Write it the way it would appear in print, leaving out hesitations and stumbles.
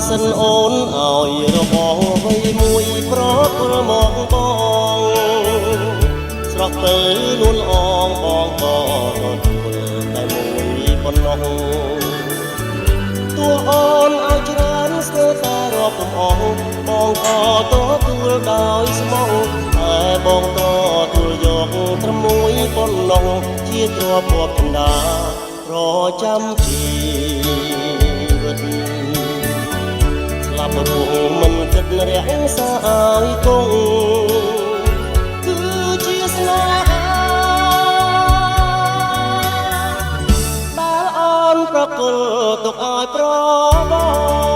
សិនអូនឲ្យរបងអ្វីមួយប្រព្រឹត្តមកបងស្រស់ទៅលួនអងបងក៏ទទួលតែមួយប៉ុណ្ណោះតួអូនឲ្យច្រើនស្ទើរតែរាប់កំអងបងក៏ទទួលដោយស្មោះតែបងក៏ទទួលយកត្រឹមមួយប៉ុណ្ណោះជាទ្រព្យធម្មតាប្រចាំជីវិតស្លាប់រស់មិនគិតរក្សាឲ្យគង់គឺជាស្នេហាដែលអូនប្រគល់ទុកឲ្យប្របង